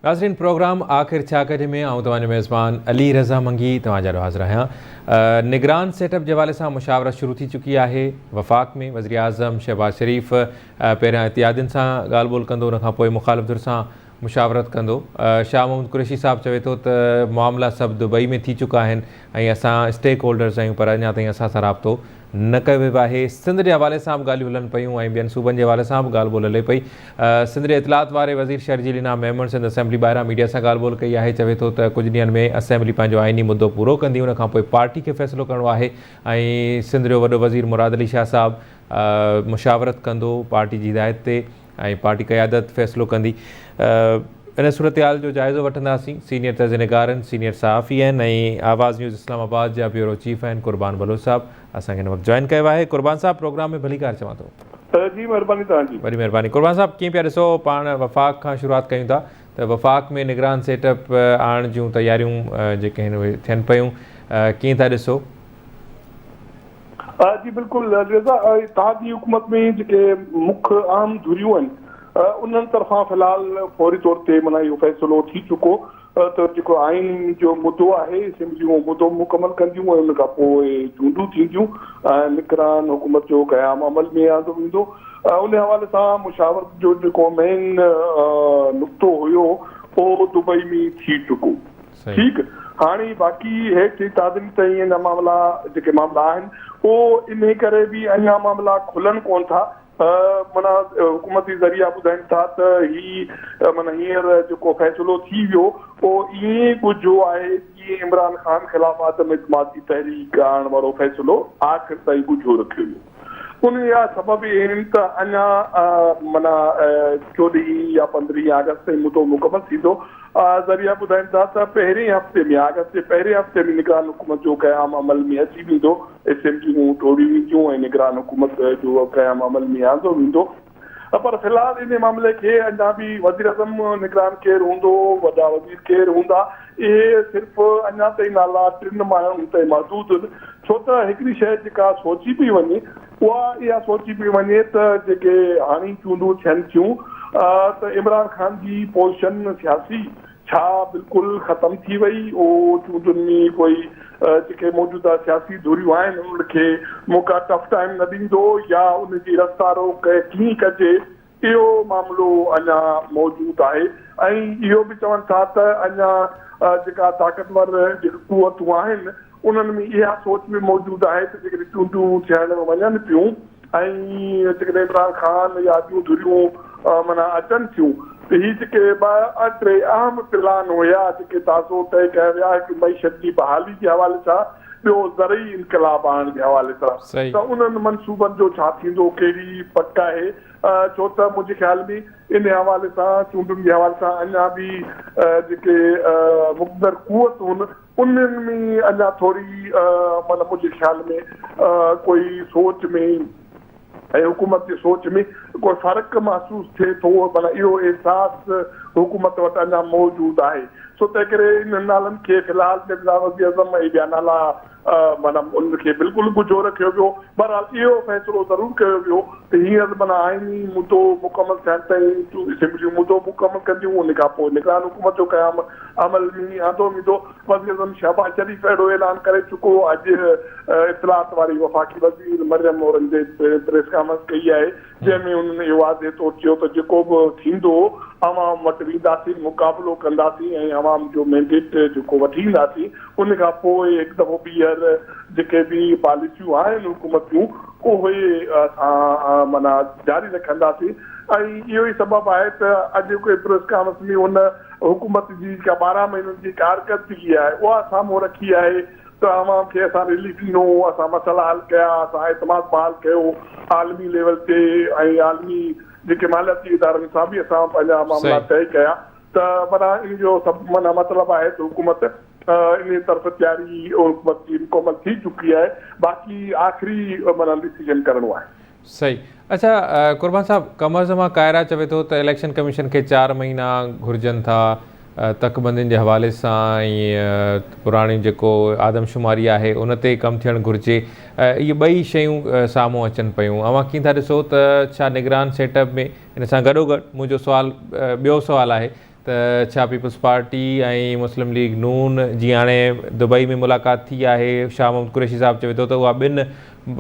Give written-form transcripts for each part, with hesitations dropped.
नाज़रीन प्रोग्राम आखिर छा कजे में आऊं तव्हांजो मेज़बान अली रज़ा मंगी तव्हांजा हाज़िर आहियां। निगरान सेटअप जे हवाले सां मुशावरत शुरू थी चुकी आहे। वफ़ाक़ में वज़ीर आज़म शहबाज शरीफ़ पहिरियां इतियादियुनि सां ॻाल्हि ॿोल कंदो, उनखां पोइ मुख़ालिफ़ धुर सां मुशावरत कंदो। शाह महमूद कुरैशी साहब चवे थो त मामला सभु दुबई में थी चुका आहिनि ऐं असां स्टेक होल्डर्स आहियूं, पर अञा ताईं असां सां राब्तो न कयो वियो आहे। सिंध जे हवाले सां बि ॻाल्हियूं हलनि पियूं ऐं ॿियनि सूबनि जे हवाले सां बि ॻाल्हि ॿोल हले पई। सिंध जे इतलात वारे वज़ीर शर्जील इनाम मेमन सिंध असेंबली ॿाहिरां मीडिया सां ॻाल्हि ॿोल कई आहे। चवे थो त कुझु ॾींहंनि में असेंबली पंहिंजो आइनी मुद्दो पूरो कंदी, उनखां पोइ पार्टी खे फ़ैसिलो करिणो आहे ऐं सिंध जो वॾो वज़ीर मुराद अली शाह साहब मुशावरत कंदो पार्टी जी हिदायत ते ऐं पार्टी क़यादत फ़ैसिलो कंदी। इन सूरत हाल जो जाइज़ो वठंदासीं। सीनियर तर्ज़ निगारनि, सीनियर सहाफ़ी आहिनि ऐं आवाज़ न्यूज़ इस्लामाबाद जा ब्यूरो चीफ आहिनि कुर्बान बलोच साहब, असांखे हिन वक़्तु जॉइन कयो आहे। कुर्बान साहब प्रोग्राम में भली कार चवां थो। जी महिरबानी तव्हांजी। वॾी महिरबानी। कुर्बान साहब कीअं पिया ॾिसो, पाण वफ़ाक़ खां शुरूआत कयूं था त वफ़ाक़ में निगरान सेटअप आणण जूं तयारियूं जेके आहिनि उहे थियनि पियूं, कीअं था ॾिसो? जी बिल्कुलु रज़ा, तव्हांजी हुकूमत में जेके मुख्य अहम धुरियूं आहिनि उन्हनि तरफ़ां फ़िलहाल फौरी तौर ते माना इहो फ़ैसिलो थी चुको त जेको आइन जो मुद्दो आहे असेंबलियूं मुद्दो मुकमल कंदियूं ऐं उन खां पोइ चूंडूं थींदियूं ऐं निगरान हुकूमत जो क़याम अमल में आंदो वेंदो। उन हवाले सां मुशावरत जो जेको मेन नुक़्तो हुयो उहो दुबई में थी चुको। ठीकु, हाणे बाक़ी हेठि ताज़िम ताईं अञा मामला जेके मामला आहिनि उहो इन करे बि अञा मामला खुलनि कोन था। माना हुकूमती ज़रिया ॿुधाइनि था त ही माना हींअर जेको फ़ैसिलो थी वियो उहो ईअं ॿुधो आहे जीअं इमरान ख़ान ख़िलाफ़ आदम इतमादी तहरीक आणण वारो फ़ैसिलो आख़िर ताईं ॿुधो रखियो वियो। उन जा सबब आहिनि त अञा माना 14 या 15 अगस्त ताईं मुद्दो मुकमल थींदो। ज़रिया ॿुधाइनि था त पहिरें हफ़्ते में अगस्त जे पहिरें हफ़्ते में निगरान हुकूमत जो क़याम अमल में अची वेंदो, असेंबलियूं टोड़ी वेंदियूं ऐं निगरान हुकूमत जो क़याम अमल में आंदो वेंदो। पर फ़िलहाल इन मामले खे अञा बि वज़ीर आज़म निगरान केरु हूंदो, वॾा वज़ीर केरु हूंदा, इहे सिर्फ़ु अञा ताईं नाला 3 माण्हुनि ताईं महदूद आहिनि। छो त हिकिड़ी शइ जेका सोची पई वञे उहा इहा सोची पई वञे त जेके हाणे चूंडूं थियनि थियूं त इमरान ख़ान जी पोज़ीशन सियासी छा बिल्कुलु ख़तमु थी वई, उहो चूंडुनि में कोई जेके मौजूदा सियासी धुरियूं आहिनि उनखे मौक़ा टफ टाइम न ॾींदो या उनजी रफ़्तारो कीअं कजे, इहो मामिलो अञा मौजूदु आहे। ऐं इहो बि चवनि था त अञा जेका ताक़तवर जेके क़ुवतूं आहिनि उन्हनि में इहा सोच बि मौजूदु आहे त जेकॾहिं चूंडूं थियण वञनि पियूं ऐं जेकॾहिं इमरान ख़ान या ॿियूं धुरियूं माना अचनि थियूं त हीअ जेके 2-3 अहम प्लान हुया जेके ताज़ो तय कया विया, हिकु मईशत जी बहाली जे हवाले सां, ॿियो ज़रई इनक़लाब आणण जे हवाले सां, त उन्हनि मनसूबनि जो छा थींदो कहिड़ी पक आहे। छो त मुंहिंजे ख़्याल में इन हवाले सां चूंडुनि जे हवाले सां अञा बि जेके मुक़दर क़ुवतूं आहिनि उन्हनि में अञा थोरी माना मुंहिंजे ख़्याल में कोई सोच में ऐं हुकूमत जी सोच में कोई फ़र्क़ु महसूसु थिए थो, माना इहो अहसासु हुकूमत वटि अञा मौजूदु आहे। छो त करे इन नालनि खे फ़िलहाल वज़ीर आज़म ऐं ॿिया नाला माना उनखे बिल्कुलु ॿुधो रखियो वियो। बहरहाल इहो फ़ैसिलो ज़रूरु कयो वियो त हींअर माना आइनी मुद्दो मुकमल थियण ताईं असेंबलियूं मुद्दो मुकमल कंदियूं, उन खां पोइ निगरान हुकूमत जो क़याम अमल में आंदो वेंदो। वज़ीर आज़म शहबाज शरीफ़ अहिड़ो ऐलान करे चुको। अॼु इतलात वारी वफ़ाक़ी वज़ीर मरियम औरंगज़ेब प्रेस कॉन्फ्रेंस कई आहे जंहिंमें उन्हनि इहो वाज़े तौर चयो त जेको बि थींदो अवाम वटि वेंदासीं, मुक़ाबिलो कंदासीं ऐं अवाम जो मैंडेट जेको वठी ईंदासीं, उन खां पोइ हिकु दफ़ो ॿीहर जेके बि पॉलिसियूं आहिनि हुकूमत जूं उहे असां माना जारी रखंदासीं। ऐं इहो ई सबबु आहे त अॼु कोई प्रेस कॉन्फ्रेंस में उन हुकूमत जी जेका 12 महीननि जी कारकर्दगी आहे उहा साम्हूं रखी आहे त अवाम खे असां रिलीफ ॾिनो, असां मसइला हल कया, असां एतमाद बहाल कयो आलमी लेवल ते ऐं आलमी जेके मालियाती इदारनि सां बि असां पंहिंजा मामला तय कया। त माना इन जो सभु माना मतिलबु आहे त हुकूमत इन तरफ़ तयारी हुकूमत जी मुकमल थी चुकी आहे, बाक़ी आख़िरी माना डिसीजन करिणो आहे। सही। अच्छा कुर्बान साहब, कमर ज़मा कायरा चवे थो त इलेक्शन कमीशन खे 4 महीना घुरिजनि था तकबंदियुनि जे हवाले सां ऐं पुराणी जेको आदमशुमारी आहे उन ते कमु थियणु घुरिजे। इहे ॿई शयूं साम्हूं अचनि पियूं। अव्हां कीअं था ॾिसो त छा निगरान सेटअप में इन सां गॾोगॾु मुंहिंजो सुवालु ॿियो सुवालु आहे त छा पीपल्स पार्टी ऐं मुस्लिम लीग नून जी हाणे दुबई में मुलाक़ात थी आहे, शाह महमूद कुरैशी साहिबु चवे थो त उहा ॿिनि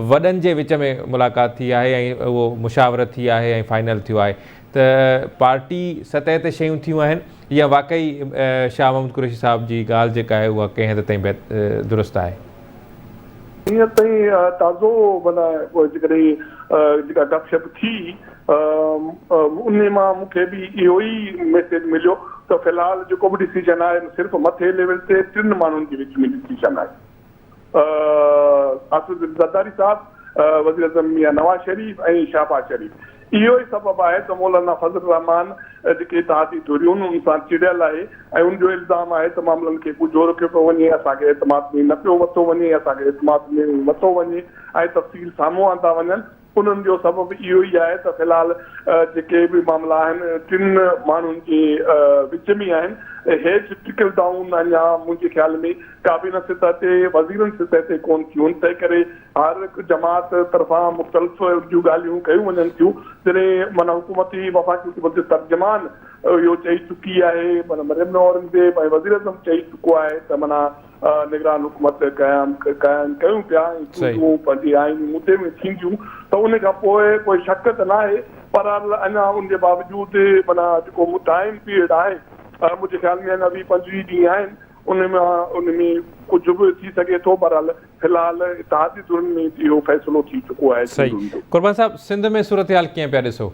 वॾनि जे विच में मुलाक़ात थी आहे ऐं उहो मुशावरत थी आहे ऐं फाइनल थियो आहे, त पार्टी सतह ते शयूं थियूं आहिनि या वाक़ई शाह महमूद कुरैशी साहिब जी ॻाल्हि जेका आहे उहा कंहिं हद ताईं दुरुस्त आहे? हींअर ताईं ताज़ो माना जेकॾहिं जेका गपशप थी उन मां मूंखे बि इहो ई मैसेज मिलियो त फ़िलहाल जेको बि डिसीजन आहे सिर्फ़ु मथे लेवल ते 3 माण्हुनि जे विच में डिसीजन आहे। आसिफ ज़रदारी साहब, वज़ीर आज़म मियां नवाज़ शरीफ़ ऐं शहबाज शरीफ़, इहो ई सबबु आहे त मौलाना फज़ल रहमान जेके इत्तेहादी धुरियूं उन सां चिड़ियल आहे ऐं उनजो इल्ज़ाम आहे त मामलनि खे ॻुझो रखियो पियो वञे, असांखे एतमाद में न पियो वरितो वञे, असांखे एतमाद में वरितो वञे ऐं तफ़सील साम्हूं आंदा वञनि। उन्हनि जो सबबु इहो ई आहे त फ़िलहाल जेके बि मामला आहिनि 3 माण्हुनि जे विच में आहिनि, हेठि ट्रिकल डाउन अञा मुंहिंजे ख़्याल में काबीना सतह ते वज़ीरनि सतह ते कोन थियूं, तंहिं करे हर हिकु जमात तरफ़ां मुख़्तलिफ़ जूं ॻाल्हियूं कयूं वञनि थियूं। जॾहिं माना हुकूमती वफ़ाक़ी हुकूमत जो तर्जुमान इहो चई चुकी आहे, माना मरियम औरंगज़ेब ऐं वज़ीर आज़म चई चुको आहे त माना निगरान हुकूमत क़याम कयूं पिया ऐं चूंडूं पंहिंजे आईनी मुदे में थींदियूं, त उन खां पोइ कोई शक त न आहे। पर अञा उनजे बावजूदि माना जेको टाइम पीरियड आहे मुंहिंजे ख़्याल में अञा 20-25 ॾींहं आहिनि, उन में कुझु बि थी सघे थो। बहरहाल फ़िलहाल इत्तेहादी धुरियुनि में इहो फ़ैसिलो थी चुको आहे। सही। कुर्बान साहब, सिंध में सूरत हाल कीअं पिया ॾिसो?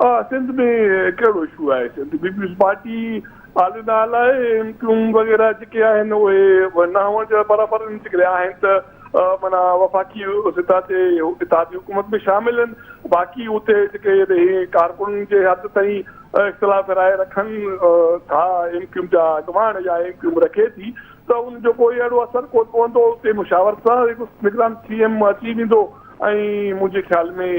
सिंध में कहिड़ो इशू आहे? सिंध पीपल्स पार्टी हाल नाल आहे, एमक्यूम वग़ैरह जेके आहिनि उहे न हुअण जा बराबरि निकिरे आहिनि त माना वफ़ाक़ी सतह ते इत्तेहादी हुकूमत में शामिल आहिनि। बाक़ी उते जेके कारकुननि जे हद ताईं इख़्तिलाफ़ राय रखनि था एमक्यूम जा अॻवान या एमक्यूम रखे थी, त उनजो कोई अहिड़ो असरु कोन पवंदो। उते मुशावरत सां हिकु निगरान CM अची वेंदो ऐं मुंहिंजे ख़्याल में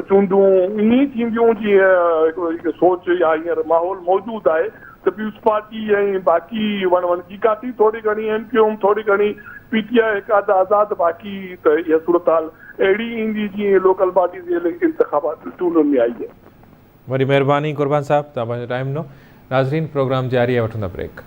चूंडूं ईअं ई थींदियूं जीअं हिकु सोच या हींअर माहौल मौजूदु आहे त पीपल्स पार्टी ऐं बाक़ी वणजी काठी थोरी घणी एमक्यूम, थोरी घणी PTI हिकु अधु आज़ादु, बाक़ी त इहा सूरत हाल अहिड़ी ईंदी जीअं लोकल पार्टी जे इंतिखाबात चूंडुनि में आई आहे। वॾी महिरबानी कुर्बान साहब, तव्हां पंहिंजो टाइम ॾिनो। नाज़रीन, प्रोग्राम जारी आहे, वठंदा ब्रेक।